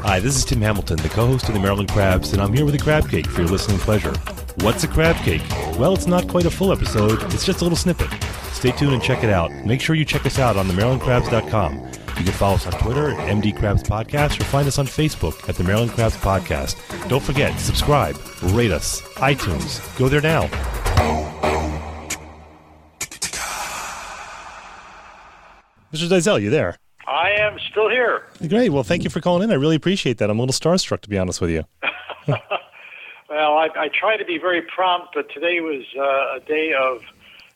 Hi, this is Tim Hamilton, the co-host of the Maryland Crabs, and I'm here with a crabcake for your listening pleasure. What's a crabcake? Well, it's not quite a full episode, it's just a little snippet. Stay tuned and check it out. Make sure you check us out on themarylandcrabs.com. You can follow us on Twitter at MD Crabs Podcast or find us on Facebook at the Maryland Crabs Podcast. Don't forget, subscribe, rate us, iTunes. Go there now. Mr. Dyszel, you there? I am still here. Great. Well, thank you for calling in. I really appreciate that. I'm a little starstruck, to be honest with you. Well, I try to be very prompt, but today was a day of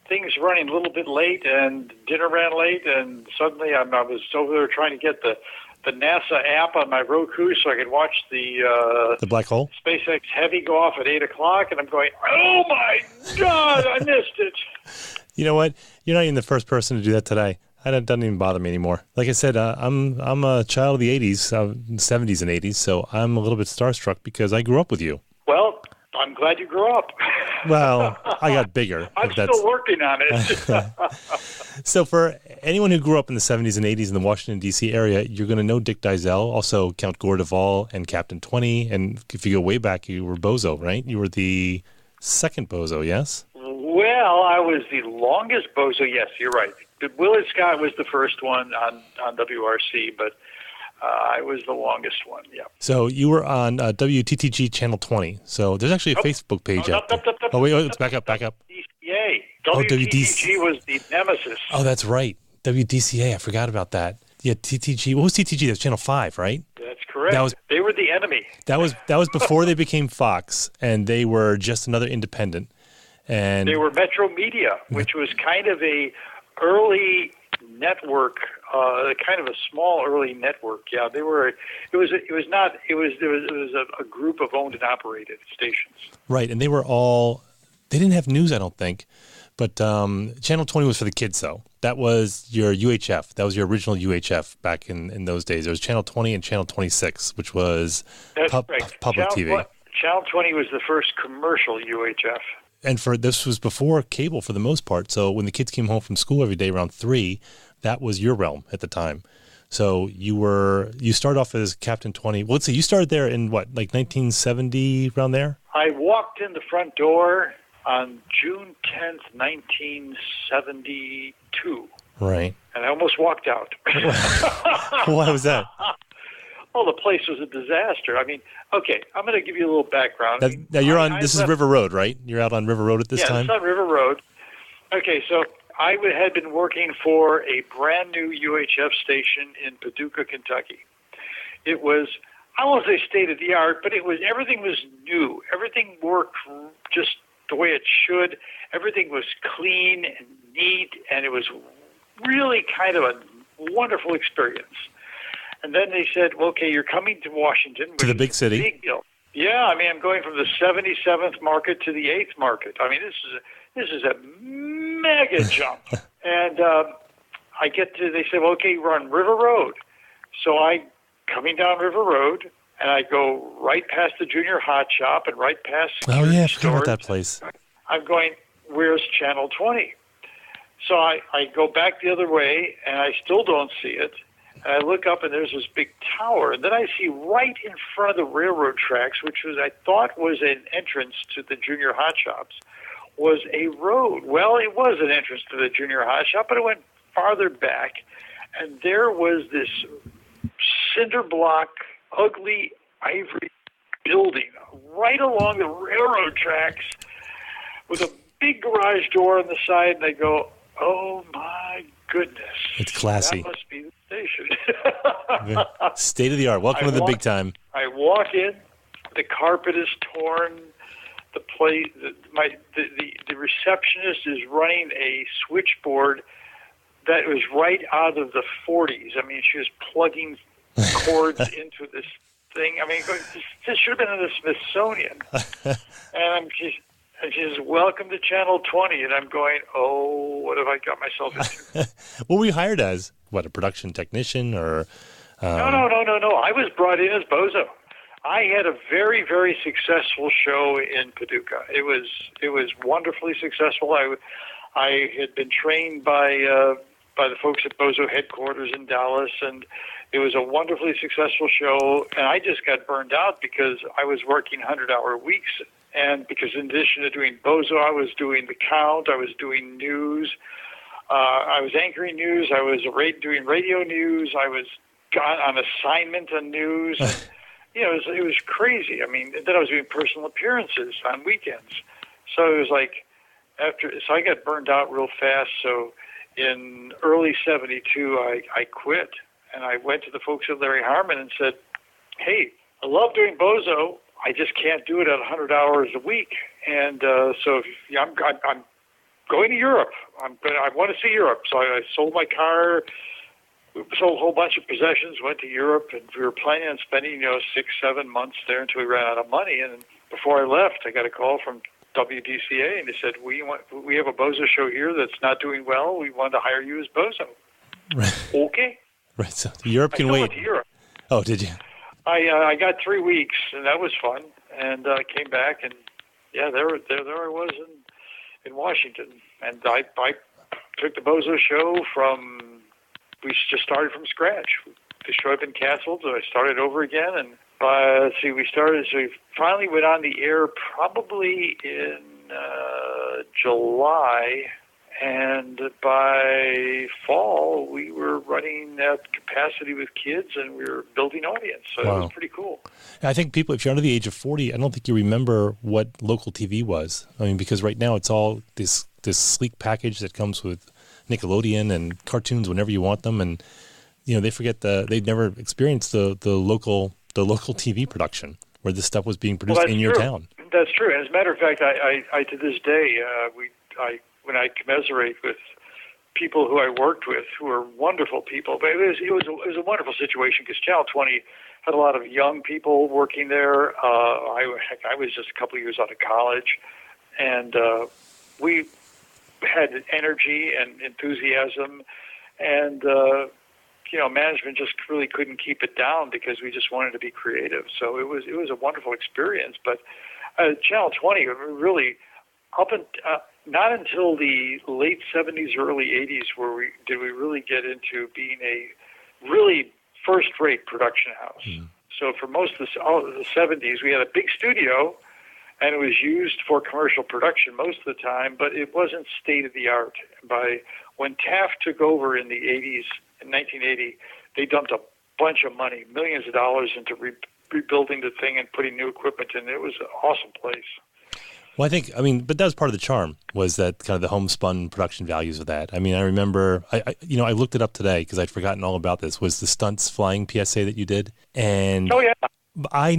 things running a little bit late, and dinner ran late, and suddenly I was over there trying to get the NASA app on my Roku so I could watch the black hole? SpaceX Heavy go off at 8 o'clock, and I'm going, oh my God, I missed it. You know what? You're not even the first person to do that today. It doesn't even bother me anymore. Like I said, I'm a child of the 80s, 70s and 80s, so I'm a little bit starstruck because I grew up with you. Well, I'm glad you grew up. Well, I got bigger. I'm still working on it. So for anyone who grew up in the 70s and 80s in the Washington, D.C. area, you're going to know Dick Dyszel, also Count Gore and Captain 20, and if you go way back, you were Bozo, right? You were the second Bozo, yes? Well, I was the longest Bozo, yes, you're right. Willard Scott was the first one on WRC, but I was the longest one, yeah. So you were on WTTG Channel 20. So there's actually a Facebook page out there. Wait, let's back up. WDCA. WTTG was the nemesis. Oh, that's right. WDCA, I forgot about that. Yeah, TTG. What was TTG? That was Channel 5, right? That's correct. They were the enemy. That was before they became Fox, and they were just another independent. And they were Metro Media, which was kind of a early network, kind of a small early network. Yeah, they were. It was a group of owned and operated stations. Right, and they were all. They didn't have news, I don't think, but Channel 20 was for the kids, though. That was your UHF. That was your original UHF back in those days. There was Channel 20 and Channel 26, which was public TV. Channel 20 was the first commercial UHF. And this was before cable for the most part. So when the kids came home from school every day around 3, that was your realm at the time. So you started off as Captain 20. Well, let's see, you started there in what, like 1970, around there? I walked in the front door on June 10th, 1972. Right. And I almost walked out. Why was that? Oh, the place was a disaster. I mean, okay, I'm going to give you a little background. Now you're on. This is River Road, right? You're out on River Road at this time. Yeah, it's on River Road. Okay, so I had been working for a brand new UHF station in Paducah, Kentucky. It was, I won't say state of the art, but everything was new. Everything worked just the way it should. Everything was clean and neat, and it was really kind of a wonderful experience. And then they said, well, okay, you're coming to Washington. To the big city. Big deal. Yeah, I mean, I'm going from the 77th market to the 8th market. I mean, this is a mega jump. And they said, well, okay, we're on River Road. So coming down River Road, and I go right past the Junior Hot Shop and right past I forgot about that place. I'm going, where's Channel 20? So I go back the other way, and I still don't see it. And I look up, and there's this big tower. And then I see right in front of the railroad tracks, which I thought was an entrance to the Junior Hot Shops, was a road. Well, it was an entrance to the Junior Hot Shop, but it went farther back. And there was this cinder block, ugly ivory building right along the railroad tracks with a big garage door on the side. And I go, oh, my goodness. It's classy. That must be the station. State of the art. Welcome to the big time. I walk in. The carpet is torn. The receptionist is running a switchboard that was right out of the 40s. I mean, she was plugging cords into this thing. I mean, this should have been in the Smithsonian. And she says, welcome to Channel 20. And I'm going, oh, what have I got myself into? What were you hired as? What, a production technician or? No. I was brought in as Bozo. I had a very, very successful show in Paducah. It was wonderfully successful. I had been trained by the folks at Bozo headquarters in Dallas, and It was a wonderfully successful show, and I just got burned out because I was working 100-hour weeks. And because in addition to doing Bozo, I was doing The Count, I was doing news, I was anchoring news, I was doing radio news, I was on assignment on news. It was crazy. I mean, then I was doing personal appearances on weekends. So it was like, so I got burned out real fast. So in early 72, I quit. And I went to the folks at Larry Harmon and said, hey, I love doing Bozo. I just can't do it at 100 hours a week. And so I'm going to Europe. I want to see Europe. So I sold my car, sold a whole bunch of possessions, went to Europe, and we were planning on spending 6-7 months there until we ran out of money. And before I left, I got a call from WDCA, and they said, we have a Bozo show here that's not doing well. We want to hire you as Bozo. Right. Okay. Right. So Europe can I wait. Went to Europe. Oh, did you? I got 3 weeks, and that was fun. And I came back, and there I was in Washington. And I took the Bozo show we just started from scratch. The show had been canceled, so I started over again. And we finally went on the air probably in July. And by fall, we were running at capacity with kids, and we were building audience. So It was pretty cool. I think people, if you're under the age of 40, I don't think you remember what local TV was. I mean, because right now it's all this sleek package that comes with Nickelodeon and cartoons whenever you want them, and they forget they'd never experienced the local TV production where this stuff was being produced in your town. That's true. As a matter of fact, I to this day when I commiserate with people who I worked with, who are wonderful people, but it was a wonderful situation because Channel 20 had a lot of young people working there. I was just a couple of years out of college, and we had energy and enthusiasm, and management just really couldn't keep it down because we just wanted to be creative. So it was a wonderful experience. But Channel 20 really not until the late 70s, early 80s did we really get into being a really first-rate production house. Mm. So for most of the 70s, we had a big studio, and it was used for commercial production most of the time, but it wasn't state-of-the-art. When Taft took over in the 80s, in 1980, they dumped a bunch of money, millions of dollars, into rebuilding the thing and putting new equipment in. It was an awesome place. Well, but that was part of the charm, was that kind of the homespun production values of that. I mean, I remember, I looked it up today because I'd forgotten all about this, was the stunts flying PSA that you did. And oh, yeah. I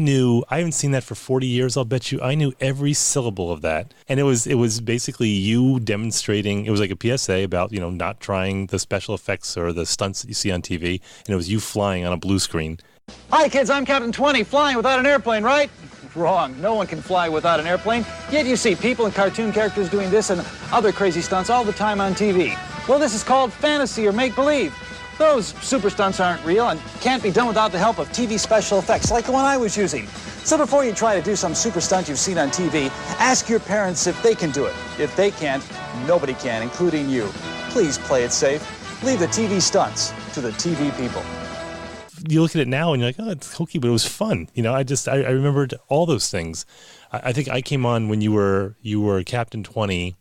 haven't seen that for 40 years, I'll bet you. I knew every syllable of that. And it was basically you demonstrating, it was like a PSA about, not trying the special effects or the stunts that you see on TV. And it was you flying on a blue screen. Hi, kids, I'm Captain 20, flying without an airplane, right? Wrong. No one can fly without an airplane. Yet you see people and cartoon characters doing this and other crazy stunts all the time on TV. Well, this is called fantasy or make-believe. Those super stunts aren't real and can't be done without the help of TV special effects, like the one I was using. So before you try to do some super stunt you've seen on TV, ask your parents if they can do it. If they can't, nobody can, including you. Please play it safe. Leave the TV stunts to the TV people. You look at it now and you're like, oh, it's hokey, but it was fun. I remembered all those things. I think I came on when you were Captain 20,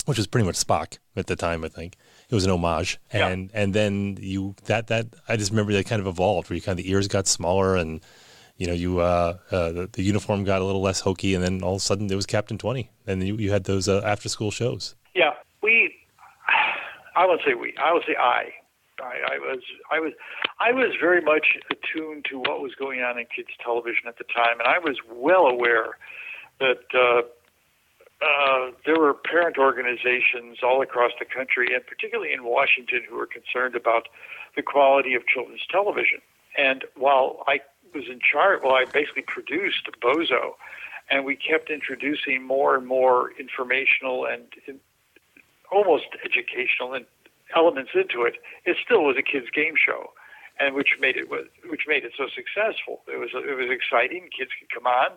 which was pretty much Spock at the time. I think it was an homage, and then that I just remember that kind of evolved, where the ears got smaller, and the uniform got a little less hokey, and then all of a sudden it was Captain 20, and then you had those after school shows. Yeah, I would say I was very much attuned to what was going on in kids television at the time, and I was well aware that there were parent organizations all across the country, and particularly in Washington, who were concerned about the quality of children's television. And while I was in charge, I basically produced Bozo, and we kept introducing more and more informational and almost educational elements into it. It still was a kids' game show, and which made it so successful. It was exciting. Kids could come on,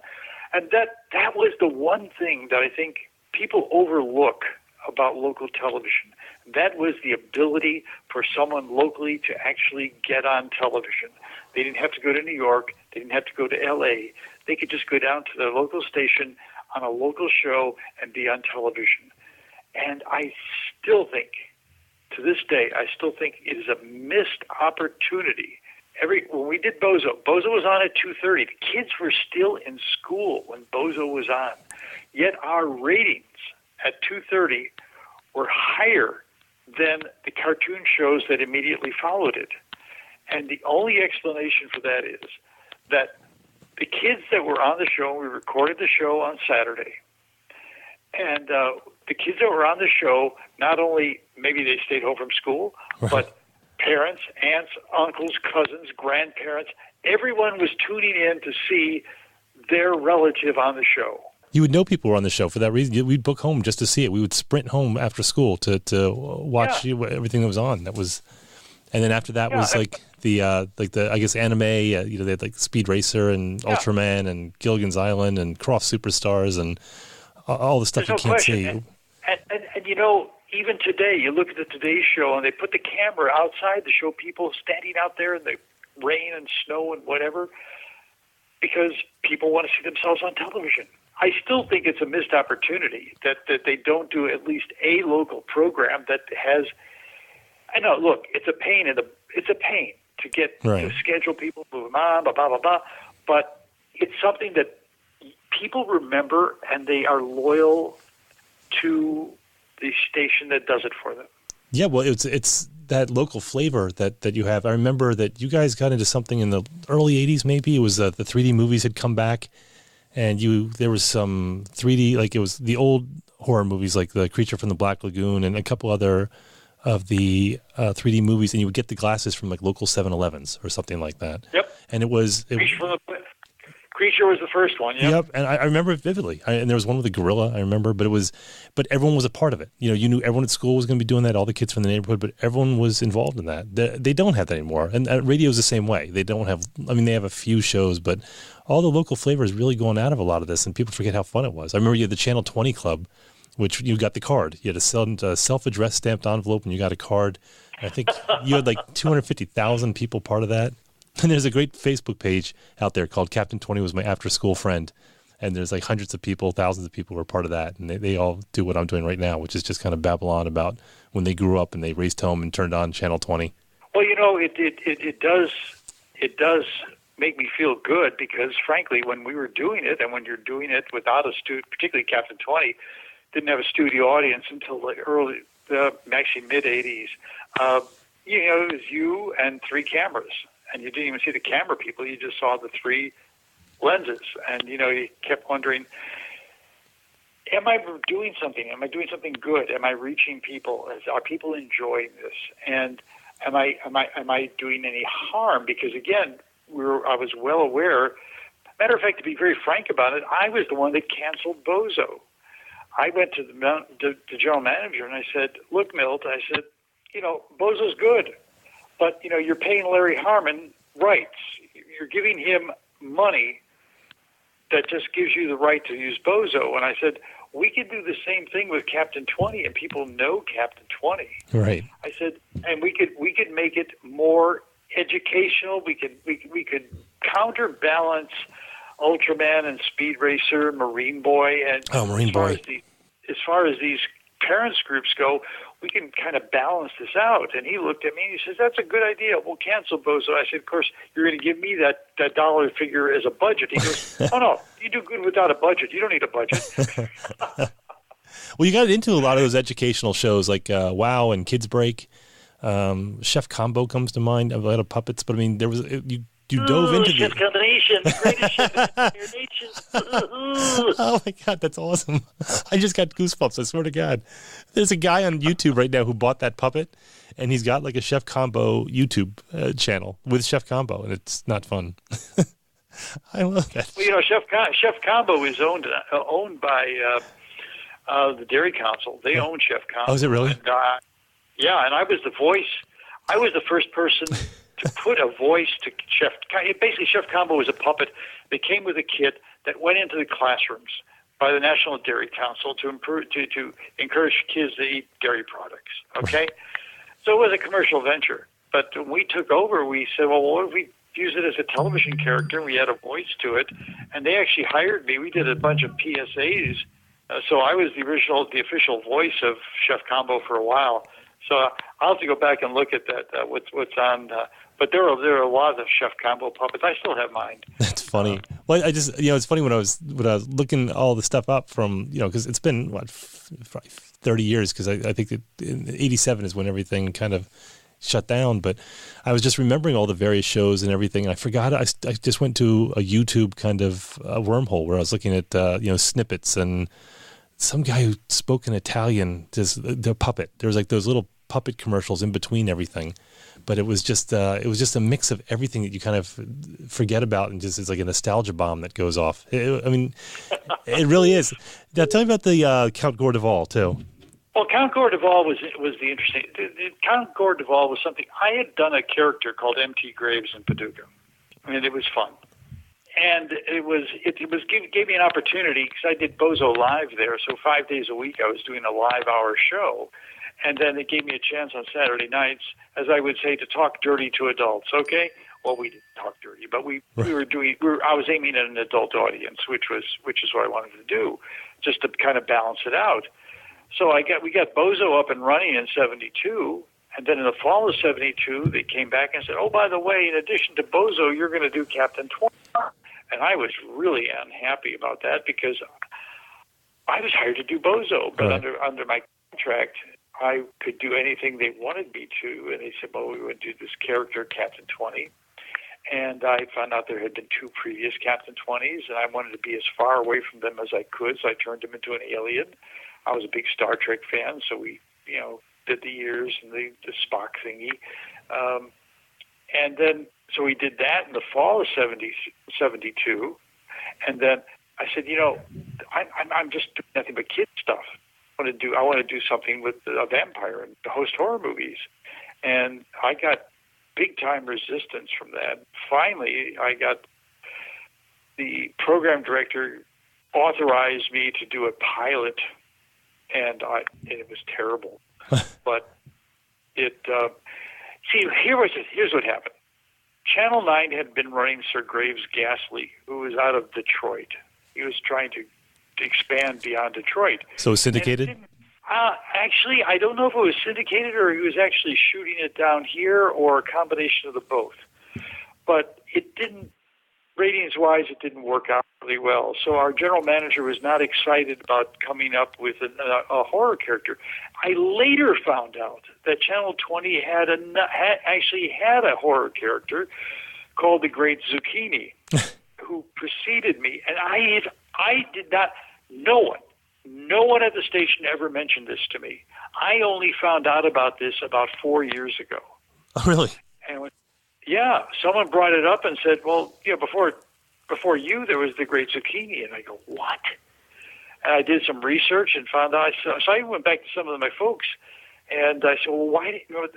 and that was the one thing that I think people overlook about local television. That was the ability for someone locally to actually get on television. They didn't have to go to New York. They didn't have to go to L.A. They could just go down to their local station on a local show and be on television. And I still think, to this day, I still think it is a missed opportunity. When we did Bozo was on at 2:30. The kids were still in school when Bozo was on. Yet our ratings at 2:30 were higher than the cartoon shows that immediately followed it. And the only explanation for that is that the kids that were on the show, we recorded the show on Saturday, and the kids that were on the show, not only maybe they stayed home from school, but parents, aunts, uncles, cousins, grandparents, everyone was tuning in to see their relative on the show. You would know people were on the show for that reason. We'd book home just to see it. We would sprint home after school to watch everything that was on. That was, and then after that was like the I guess anime. They had like Speed Racer and Ultraman and Gilligan's Island and Cross Superstars and all the stuff you can't see. And even today, you look at the Today Show and they put the camera outside to show people standing out there in the rain and snow and whatever, because people want to see themselves on television. I still think it's a missed opportunity that they don't do at least a local program that has. I know. Look, it's a pain to get to schedule people, move them on, blah blah blah blah. But it's something that people remember, and they are loyal to the station that does it for them. Yeah, well, it's that local flavor that you have. I remember that you guys got into something in the early 80s, maybe. It was the 3D movies had come back, and there was some 3D, like it was the old horror movies like The Creature from the Black Lagoon and a couple other of the 3D movies, and you would get the glasses from like local 7-Elevens or something like that. Yep. And Creature was the first one. Yep. And I remember it vividly. And there was one with a gorilla, I remember, but everyone was a part of it. You knew everyone at school was going to be doing that, all the kids from the neighborhood, but everyone was involved in that. They don't have that anymore. And radio is the same way. They don't have, they have a few shows, but all the local flavor is really going out of a lot of this, and people forget how fun it was. I remember you had the Channel 20 Club, which you got the card. You had a self-addressed stamped envelope, and you got a card. And I think you had like 250,000 people part of that. And there's a great Facebook page out there called Captain 20 was my after-school friend. And there's like hundreds of people, thousands of people who are part of that. And they all do what I'm doing right now, which is just kind of babble on about when they grew up and they raced home and turned on Channel 20. Well, it does make me feel good because, frankly, when we were doing it and when you're doing it without a studio, particularly Captain 20, didn't have a studio audience until actually mid-'80s. It was you and 3 cameras. And you didn't even see the camera people. You just saw the 3 lenses. And, you kept wondering, am I doing something? Am I doing something good? Am I reaching people? Are people enjoying this? And am I doing any harm? Because, again, I was well aware. Matter of fact, to be very frank about it, I was the one that canceled Bozo. I went to the general manager and I said, look, Milt, I said, Bozo's good. But, you're paying Larry Harmon rights. You're giving him money that just gives you the right to use Bozo. And I said, we could do the same thing with Captain 20, and people know Captain 20. Right. I said, and we could make it more educational. We could counterbalance Ultraman and Speed Racer, Marine Boy, and Marine Boy. As far as these parents groups go, we can kind of balance this out. And he looked at me and he says, that's a good idea. We'll cancel Bozo. I said, of course, you're going to give me that dollar figure as a budget. He goes, oh, no, you do good without a budget. You don't need a budget. Well, you got into a lot of those educational shows like WOW and Kids Break. Chef Combo comes to mind. A lot of puppets. But, there was you dove into Chef Combination, the greatest chef in the entire nation. Oh, my God, that's awesome. I just got goosebumps, I swear to God. There's a guy on YouTube right now who bought that puppet, and he's got like a Chef Combo YouTube channel with Chef Combo, and it's not fun. I love that. Well, Chef Combo is owned by the Dairy Council. They own Chef Combo. Oh, is it really? And, and I was the voice. I was the first person to put a voice to Chef. Basically, Chef Combo was a puppet that came with a kit that went into the classrooms. by the National Dairy Council to encourage kids to eat dairy products. Okay, so it was a commercial venture. But when we took over, we said, well, what if we use it as a television character? We had a voice to it, and they actually hired me. We did a bunch of PSAs, so I was the official voice of Chef Combo for a while. So I'll have to go back and look at that. What's on? But there are a lot of Chef Combo puppets. I still have mine. That's funny. Well, I just it's funny when I was looking all the stuff up from because it's been 30 years because I think that in '87 is when everything kind of shut down. But I was just remembering all the various shows and everything. And I forgot. I just went to a YouTube kind of wormhole where I was looking at snippets and some guy who spoke in Italian, just the puppet. There was like those little puppet commercials in between everything. But it was just a mix of everything that you kind of forget about, and just it's like a nostalgia bomb that goes off. It really is. Now, tell me about the Count Gore Duvall too. Well, Count Gore Duvall was the interesting. Count Gore Duvall was something I had done a character called M.T. Graves in Paducah, and it was fun. And it gave me an opportunity because I did Bozo live there, so 5 days a week I was doing a live hour show. And then it gave me a chance on Saturday nights, as I would say, to talk dirty to adults. Okay, well, we didn't talk dirty, but I was aiming at an adult audience, which is what I wanted to do, just to kind of balance it out. So we got Bozo up and running in '72, and then in the fall of '72, they came back and said, "Oh, by the way, in addition to Bozo, you're going to do Captain 20." And I was really unhappy about that because I was hired to do Bozo, but under my contract, I could do anything they wanted me to, and they said, well, we would do this character, Captain 20. And I found out there had been 2 previous Captain 20s, and I wanted to be as far away from them as I could, so I turned him into an alien. I was a big Star Trek fan, so we, did the years and the Spock thingy. And then, so we did that in the fall of 72, and then I said, I'm just doing nothing but kid stuff. I want to do something with a vampire and host horror movies. And I got big time resistance from that. Finally, I got the program director authorized me to do a pilot, and it was terrible. But here's what happened. Channel 9 had been running Sir Graves Ghastly, who was out of Detroit. He was trying to expand beyond Detroit. So syndicated? Actually, I don't know if it was syndicated or he was actually shooting it down here or a combination of the both. But it didn't, ratings-wise, it didn't work out really well. So our general manager was not excited about coming up with a horror character. I later found out that Channel 20 actually had a horror character called the Great Zucchini, who preceded me, and I did not. No one at the station ever mentioned this to me. I only found out about this about 4 years ago. Oh, really? And someone brought it up and said, "Well, before you, there was the Great Zucchini." And I go, "What?" And I did some research and found out. So I went back to some of my folks, and I said, "Well, why didn't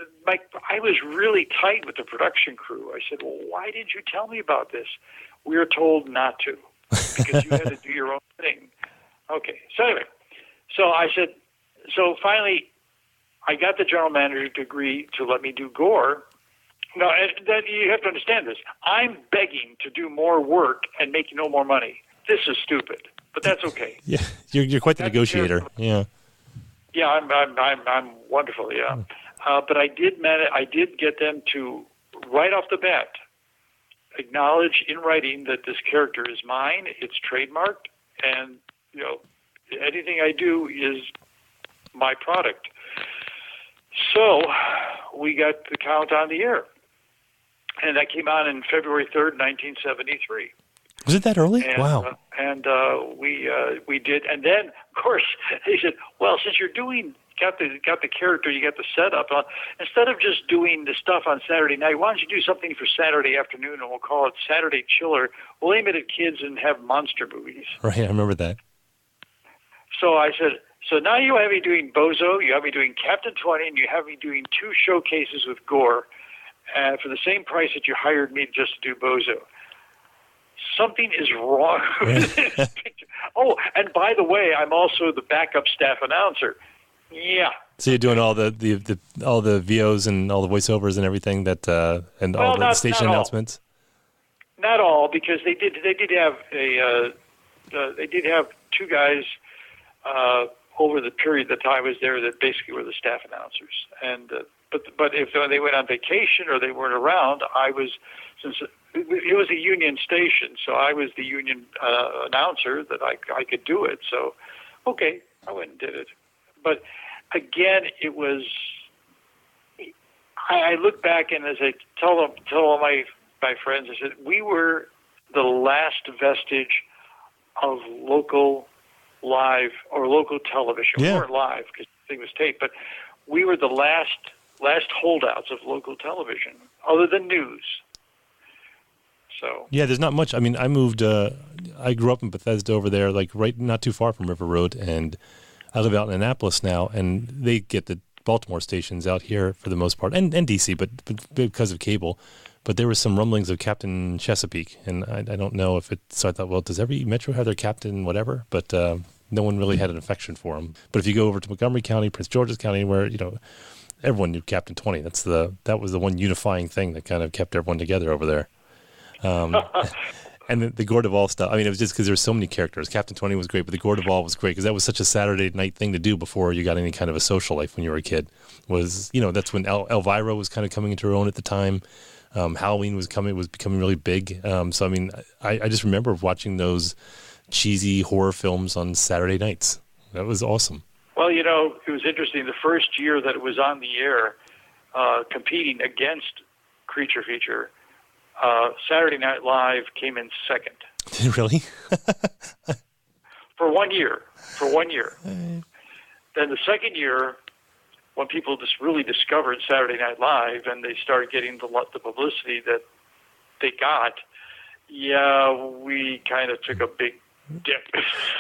I was really tight with the production crew." I said, "Well, why didn't you tell me about this?" We were told not to because you had to do your own thing. Okay. So anyway, so finally, I got the general manager to agree to let me do Gore. Now, that you have to understand this. I'm begging to do more work and make no more money. This is stupid, but that's okay. Yeah, you're quite the negotiator. Yeah. Yeah, I'm wonderful. Yeah, but I did get them to right off the bat acknowledge in writing that this character is mine. It's trademarked, and anything I do is my product. So we got the Count on the air, and that came on in February 3rd, 1973. Was it that early? Wow. We did, and then of course they said, "Well, since you're got the character, you got the setup. Instead of just doing the stuff on Saturday night, why don't you do something for Saturday afternoon, and we'll call it Saturday Chiller. We'll aim it at kids and have monster movies." Right, I remember that. So I said, so now you have me doing Bozo, you have me doing Captain 20, and you have me doing 2 showcases with Gore for the same price that you hired me just to do Bozo. something is wrong with this picture. Oh, and by the way, I'm also the backup staff announcer. Yeah. So you're doing all the all the VOs and all the voiceovers and everything that and all the station announcements. Not all, because they did have they did have two guys over the period that I was there that basically were the staff announcers. And but if they went on vacation or they weren't around, since it was a union station, so I was the union announcer that I could do it. So, okay, I went and did it. But again, it was. I look back, and as I tell all my friends, I said we were the last vestige of local live or local television. Yeah. We weren't live because the thing was taped, but we were the last holdouts of local television, other than news. So yeah, there's not much. I mean, I moved. I grew up in Bethesda over there, like right not too far from River Road, and I live out in Annapolis now, and they get the Baltimore stations out here for the most part, and DC, but because of cable. But there was some rumblings of Captain Chesapeake, and I don't know if it. So I thought, well, does every metro have their captain, whatever? But no one really had an affection for him. But if you go over to Montgomery County, Prince George's County, where everyone knew Captain 20. That was the one unifying thing that kind of kept everyone together over there. And the Gore Duvall stuff. I mean, it was just because there were so many characters. Captain 20 was great, but the Gore Duvall was great because that was such a Saturday night thing to do before you got any kind of a social life when you were a kid. That's when Elvira was kind of coming into her own at the time. Halloween was becoming really big. So I mean, I just remember watching those cheesy horror films on Saturday nights. That was awesome. Well, it was interesting. The first year that it was on the air, competing against Creature Feature, Saturday Night Live came in second. Really? For 1 year. Then the second year, when people just really discovered Saturday Night Live and they started getting the publicity that they got, we kind of took a big dip.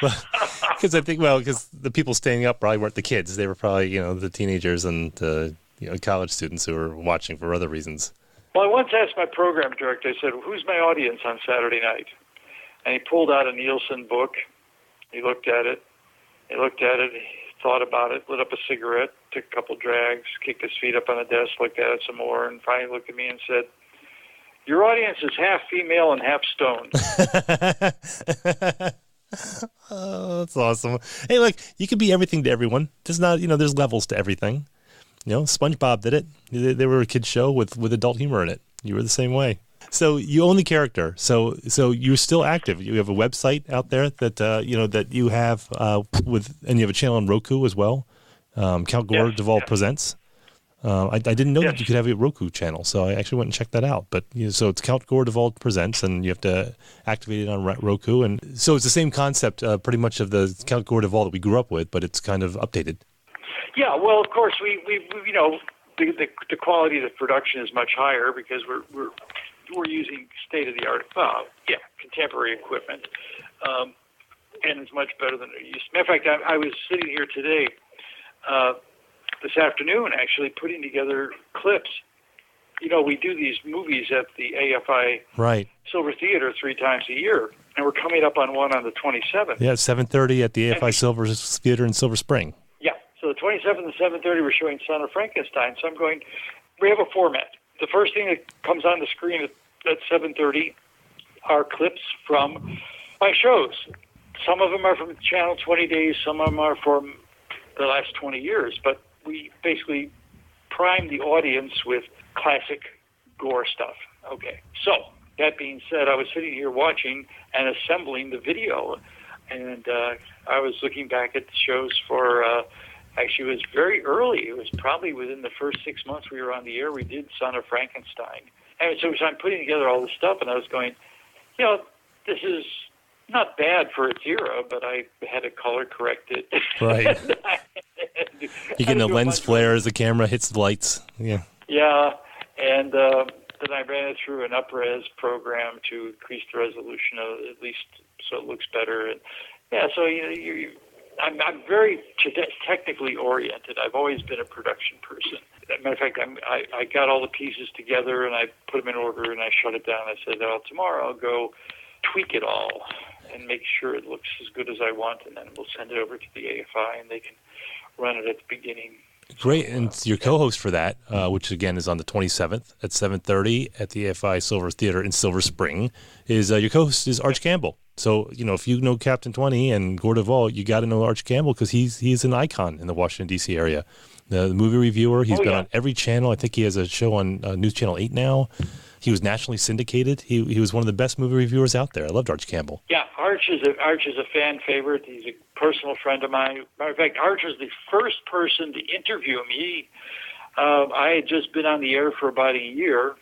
Because because the people staying up probably weren't the kids. They were probably, the teenagers and college students who were watching for other reasons. Well, I once asked my program director, I said, who's my audience on Saturday night? And he pulled out a Nielsen book. He looked at it. He thought about it, lit up a cigarette, took a couple drags, kicked his feet up on the desk, looked at it some more, and finally looked at me and said, your audience is half female and half stoned. Oh, that's awesome. Hey, look, you can be everything to everyone. There's there's levels to everything. SpongeBob did it. They were a kid's show with adult humor in it. You were the same way. So you own the character. So you're still active. You have a website out there that that you have and you have a channel on Roku as well. Count Gore Duvall Presents. I didn't know that you could have a Roku channel, so I actually went and checked that out. But so it's Count Gore Duvall Presents, and you have to activate it on Roku, and so it's the same concept, pretty much of the Count Gore Duvall that we grew up with, but it's kind of updated. Yeah, well, of course, we the quality of the production is much higher because we're using state-of-the-art, contemporary equipment, and it's much better than it used to. Matter of fact, I was sitting here today, this afternoon, actually putting together clips. We do these movies at the AFI Silver Theater 3 times a year, and we're coming up on one on the 27th. Yeah, 7:30 at the AFI Silver Theater in Silver Spring. So the 27th and 7:30, we're showing Son of Frankenstein. So I'm going, we have a format. The first thing that comes on the screen at 7:30 are clips from my shows. Some of them are from Channel 20 days. Some of them are from the last 20 years. But we basically prime the audience with classic Gore stuff. Okay. So that being said, I was sitting here watching and assembling the video. And I was looking back at the shows for... Actually, it was very early. It was probably within the first 6 months we were on the air. We did Son of Frankenstein. And so I'm putting together all this stuff, and I was going, this is not bad for its era, but I had to color correct it. Right. You get the lens flare as the camera hits the lights. Yeah. Yeah, and then I ran it through an up-res program to increase the resolution at least so it looks better. And so I'm very technically oriented. I've always been a production person. As a matter of fact, I got all the pieces together and I put them in order and I shut it down. I said, tomorrow I'll go tweak it all and make sure it looks as good as I want, and then we'll send it over to the AFI, and they can run it at the beginning. Great, and your co-host for that, which again is on the 27th at 7:30 at the AFI Silver Theater in Silver Spring, is your co-host is Arch Campbell. So, if you know Captain 20 and Gore Duvall, you got to know Arch Campbell because he's an icon in the Washington, D.C. area. The movie reviewer, he's been on every channel. I think he has a show on News Channel 8 now. He was nationally syndicated. He was one of the best movie reviewers out there. I loved Arch Campbell. Yeah, Arch is a fan favorite. He's a personal friend of mine. Matter of fact, Arch was the first person to interview me. I had just been on the air for about a year,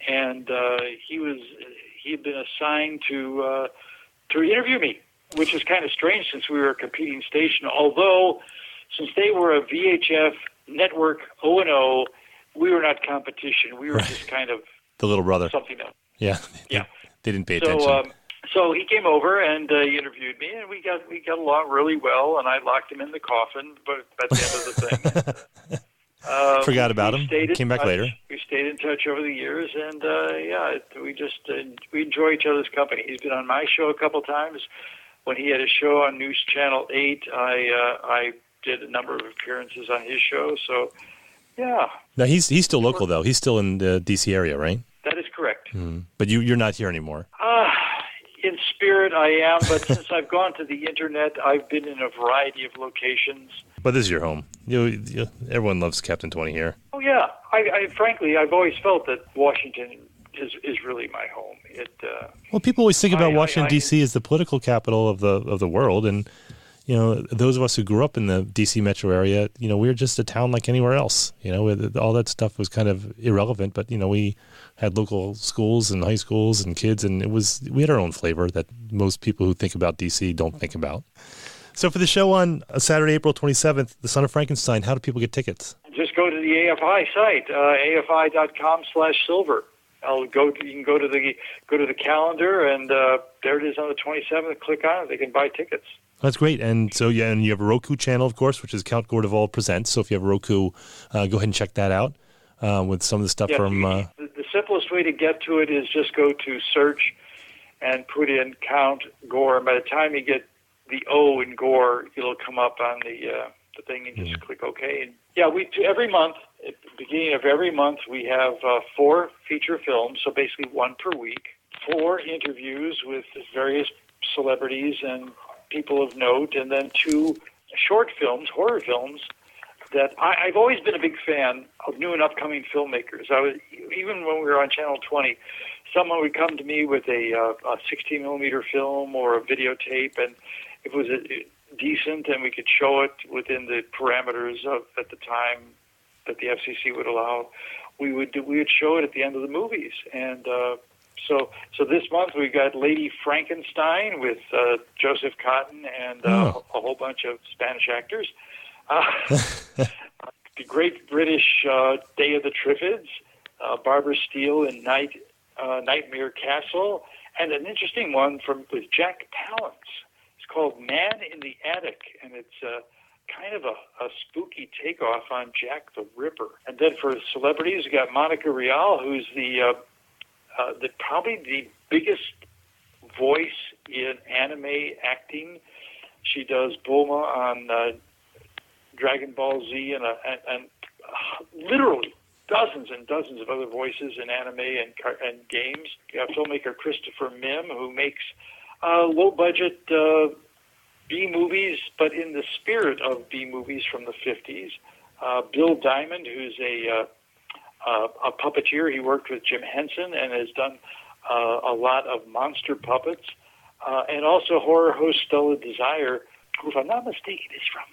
and he had been assigned to interview me, which is kind of strange since we were a competing station. Although, since they were a VHF network O&O, we were not competition. We were just kind of the little brother. Something else. Yeah. They didn't pay attention. So he came over and he interviewed me, and we got along really well. And I locked him in the coffin, but at the end of the thing, forgot about him. Came back later. We stayed in touch over the years, and we enjoy each other's company. He's been on my show a couple times. When he had a show on News Channel 8, I did a number of appearances on his show. So, yeah. Now he's still local though. He's still in the D.C. area, right? That is correct. But you're not here anymore. In spirit, I am, but since I've gone to the internet, I've been in a variety of locations. But this is your home. Everyone loves Captain 20 here. Oh yeah, frankly, I've always felt that Washington is really my home. Well, people always think about Washington D.C. as the political capital of the world, and those of us who grew up in the D.C. metro area, we're just a town like anywhere else. All that stuff was kind of irrelevant, but we had local schools and high schools and kids, and we had our own flavor that most people who think about D.C. don't think about. So for the show on Saturday, April 27th, The Son of Frankenstein, how do people get tickets? Just go to the AFI site, afi.com/silver. You can go to the calendar, and there it is on the 27th. Click on it. They can buy tickets. That's great. And so, and you have a Roku channel, of course, which is Count Gore Duvall Presents. So if you have a Roku, go ahead and check that out with some of the stuff from... The simplest way to get to it is just go to search and put in Count Gore. And by the time you get the O in Gore, it'll come up on the thing, and just click OK. And every month, at the beginning of every month, we have 4 feature films, so basically 1 per week, 4 interviews with various celebrities and people of note, and then 2 short films, horror films, that I've always been a big fan of new and upcoming filmmakers. Even when we were on Channel 20, someone would come to me with a 16-millimeter film or a videotape, and if it was decent and we could show it within the parameters of at the time that the FCC would allow, we would show it at the end of the movies. And so this month we got Lady Frankenstein with Joseph Cotton and a whole bunch of Spanish actors. The Great British Day of the Triffids, Barbara Steele in Nightmare Castle, and an interesting one with Jack Palance. It's called Man in the Attic, and it's kind of a spooky takeoff on Jack the Ripper. And then for celebrities, we got Monica Rial, who's probably the biggest voice in anime acting. She does Bulma on Dragon Ball Z and literally dozens and dozens of other voices in anime and games. You have filmmaker Christopher Mim, who makes low-budget B-movies, but in the spirit of B-movies from the 50s. Bill Diamond, who's a puppeteer. He worked with Jim Henson and has done a lot of monster puppets. And also horror host Stella Desire, who, if I'm not mistaken, is from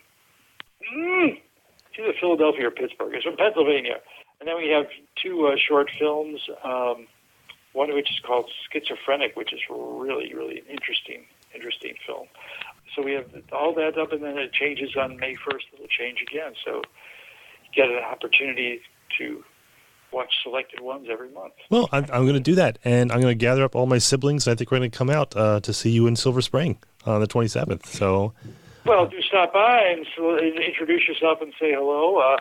either Philadelphia or Pittsburgh. It's from Pennsylvania. And then we have 2 short films, one of which is called Schizophrenic, which is really, really interesting film. So we have all that up, and then it changes on May 1st. It'll change again. So you get an opportunity to watch selected ones every month. Well, I'm going to do that, and I'm going to gather up all my siblings. I think we're going to come out to see you in Silver Spring on the 27th. So, well, do stop by and introduce yourself and say hello.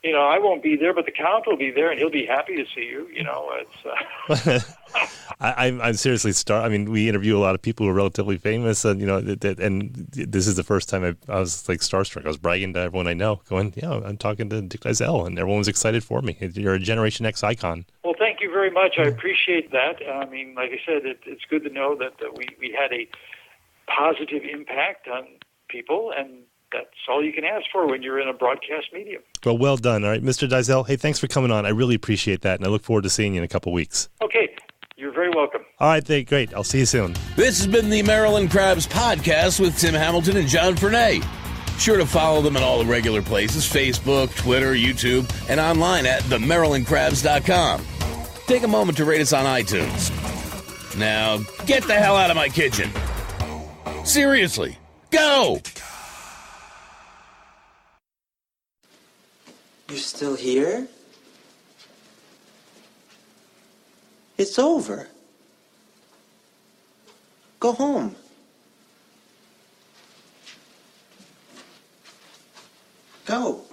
you know, I won't be there, but the Count will be there, and he'll be happy to see you. You know, it's. I'm seriously I mean, we interview a lot of people who are relatively famous, and you know, and this is the first time I was like starstruck. I was bragging to everyone I know, going, "Yeah, I'm talking to Dick Dyszel," and everyone was excited for me. You're a Generation X icon. Well, thank you very much. I appreciate that. I mean, like I said, it's good to know that we had a positive impact on people, and that's all you can ask for when you're in a broadcast medium. Well done. All right, Mr. Dyszel, hey, thanks for coming on. I really appreciate that, and I look forward to seeing you in a couple weeks. Okay, you're very welcome. All right, great. I'll see you soon. This has been the Maryland Crabs podcast with Tim Hamilton and John Fernay. Sure to follow them at all the regular places, Facebook, Twitter, YouTube, and online at themarylandcrabs.com. Take a moment to rate us on iTunes. Now, get the hell out of my kitchen. Seriously, go! You're still here? It's over. Go home. Go.